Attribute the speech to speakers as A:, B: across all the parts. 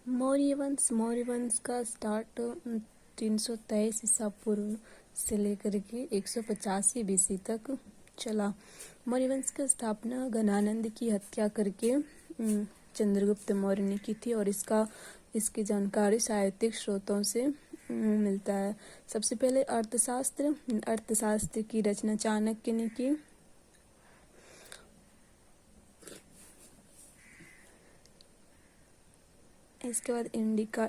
A: मौर्य वंश का स्टार्ट 323 ईसा पूर्व से लेकर के 185 BC तक चला। मौर्य वंश की स्थापना गणानंद की हत्या करके चंद्रगुप्त मौर्य ने की थी और इसकी जानकारी साहित्यिक स्रोतों से मिलता है। सबसे पहले अर्थशास्त्र की रचना चाणक्य ने की। इसके बाद इंडिका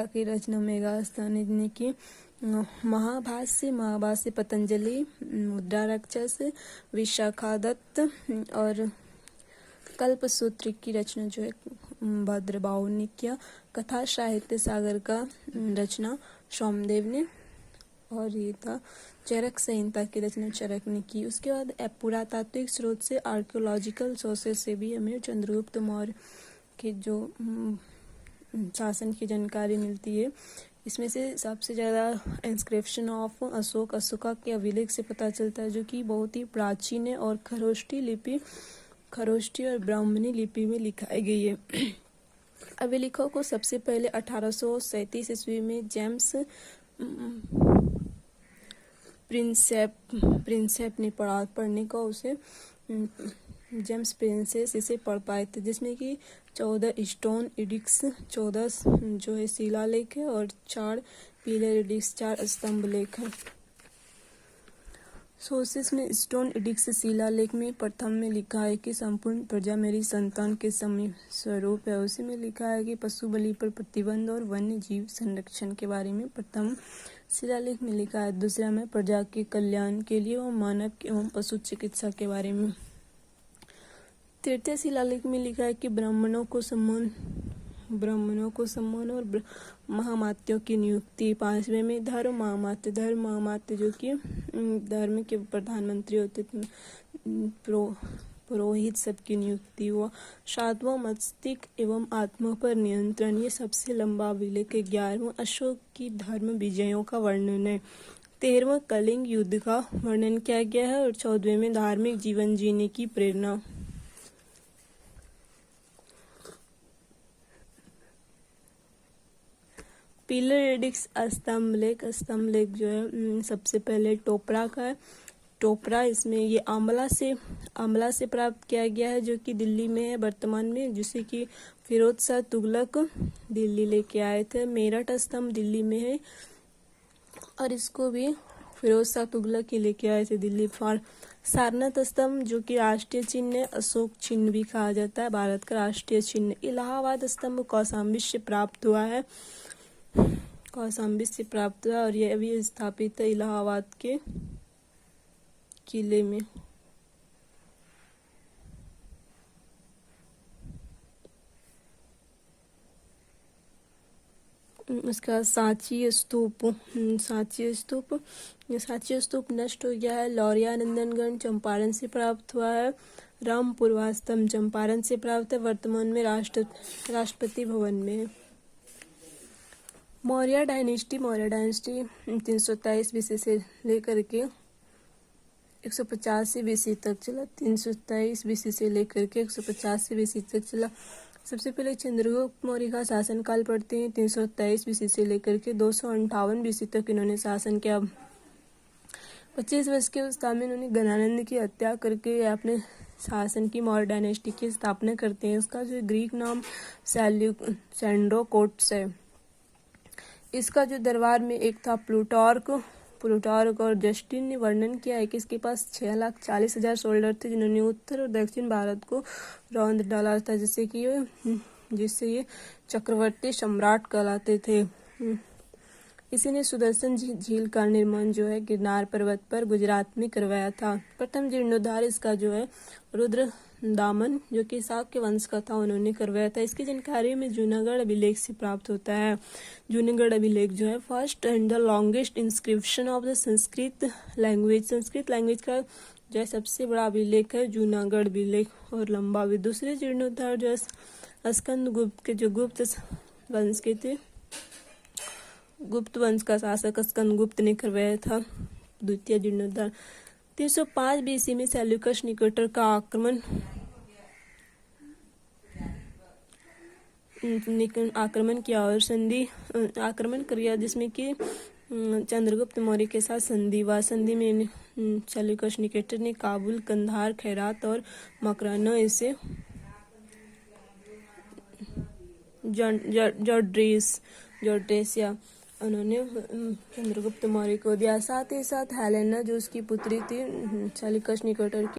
A: की रचना मेगास्थनीज ने की। महाभाष्य पतंजलि, मुद्राराक्षस, विशाखादत्त और कल्पसूत्र की रचना जो है भद्रबाहु ने किया। कथा साहित्य सागर का रचना सोमदेव ने, और ये था चरक संहिता की रचना चरक ने की। उसके बाद पुरातात्विक स्रोत से, आर्कियोलॉजिकल सोर्सेस से भी हमें चंद्रगुप्त मौर्य के जो शासन की जानकारी मिलती है। इसमें से सबसे ज़्यादा इंस्क्रिप्शन ऑफ अशोका के अभिलेख से पता चलता है, जो कि बहुत ही प्राचीन है और खरोष्टी और ब्राह्मणी लिपि में लिखाई गई है। अभिलेखों को सबसे पहले 1837 ईस्वी में जेम्स प्रिंसेप ने पढ़ने का उसे जेम्स प्रिंसेस इसे पढ़ पाए थे, जिसमें कि 14 स्टोन एडिक्ट्स, 14 जो है शिलालेख है और 4 पिलर एडिक्ट्स, 4 स्तंभ लेख है। सोर्सेस में स्टोन एडिक्ट्स शिलालेख में प्रथम में लिखा है कि संपूर्ण प्रजा मेरी संतान के समीप स्वरूप है। उसी में लिखा है कि पशु बलि पर प्रतिबंध और वन्य जीव संरक्षण के बारे में प्रथम शिलालेख में लिखा है। दूसरा में प्रजा के कल्याण के लिए और मानव एवं पशु चिकित्सा के बारे में। तृतीय शिलालेख में लिखा है कि ब्राह्मणों को सम्मान और महामात्यों की नियुक्ति। 5वें में धर्म महामात्य जो कि धर्म के प्रधानमंत्री होते थे, पुरोहित सबकी नियुक्ति हुआ। 7वां मस्तिष्क एवं आत्मा पर नियंत्रण, ये सबसे लंबा अभिलेख है। 11वां अशोक की धर्म विजयों का वर्णन है। 13वां कलिंग युद्ध का वर्णन किया गया है और 14वें में धार्मिक जीवन जीने की प्रेरणा। पिलर एडिक्ट्स स्तंभ लेख जो है सबसे पहले टोपरा का है। टोपरा इसमें ये आमला से प्राप्त किया गया है, जो कि दिल्ली में है वर्तमान में, जिसे कि फिरोज शाह तुगलक दिल्ली लेके आए थे। मेरठ स्तंभ दिल्ली में है और इसको भी फिरोज शाह तुगलक ही लेके आए थे दिल्ली। सारनाथ स्तंभ जो कि राष्ट्रीय चिन्ह है, अशोक चिन्ह भी कहा जाता है, भारत का राष्ट्रीय चिन्ह। इलाहाबाद स्तंभ कौशाम्बी से प्राप्त हुआ और यह अभी स्थापित है इलाहाबाद के किले में। उसका सांची स्तूप नष्ट हो गया है। लौरिया नंदनगढ़ चंपारण से प्राप्त हुआ है। रामपुरवा स्तंभ चंपारण से प्राप्त है, वर्तमान में राष्ट्रपति भवन में है। मौर्य डायनेस्टी 323 BC से लेकर के 185 BC तक चला। 323 BC से लेकर के 185 BC तक चला। सबसे पहले चंद्रगुप्त मौर्य का शासनकाल पढ़ते हैं। 323 BC से लेकर के 258 BC तक इन्होंने शासन किया। 25 वर्ष के अवस्था में इन्होंने गणानंद की हत्या करके अपने शासन की मौर्य डायनेस्टी की स्थापना करते हैं। इसका जो ग्रीक नाम सैंड्रोकोट्स है। इसका जो दरबार में एक था प्लूटार्क और जस्टिन ने वर्णन किया है कि इसके पास 6,40,000 सोल्जर थे, जिन्होंने उत्तर और दक्षिण भारत को रौंद डाला था, जिससे ये चक्रवर्ती सम्राट कहलाते थे। इसी ने सुदर्शन झील का निर्माण जो है गिरनार पर्वत पर गुजरात में करवाया था। प्रथम जीर्णोद्धार इसका जो है रुद्र दामन जो कि साक के वंश का था, उन्होंने करवाया था। इसकी जानकारी में जूनागढ़ अभिलेख से प्राप्त होता है। जूनागढ़ अभिलेख जो है first and the longest inscription of the Sanskrit language का जो है सबसे बड़ा अभिलेख है जूनागढ़ अभिलेख और लंबा भी। दूसरे जीर्णोद्धार जो है स्कंद गुप्त के जो गुप्त वंश के थे, गुप्त वंश का शासक स्कंद गुप्त ने करवाया था। द्वितीय जीर्णोद्धार 305 BC में सेल्यूकस निकेटर का आक्रमण आक्रमण किया और आक्रमण किया, जिसमें कि चंद्रगुप्त मौर्य के साथ संधि हुआ। संधि में सेल्यूकस निकेटर ने काबुल, कंधार, खैरात और मकराना इसे जॉर्डेसिया उन्होंने चंद्रगुप्त मौर्य को दिया। साथ ही साथ हेलेना जो उसकी पुत्री थी सेल्यूकस निकेटर की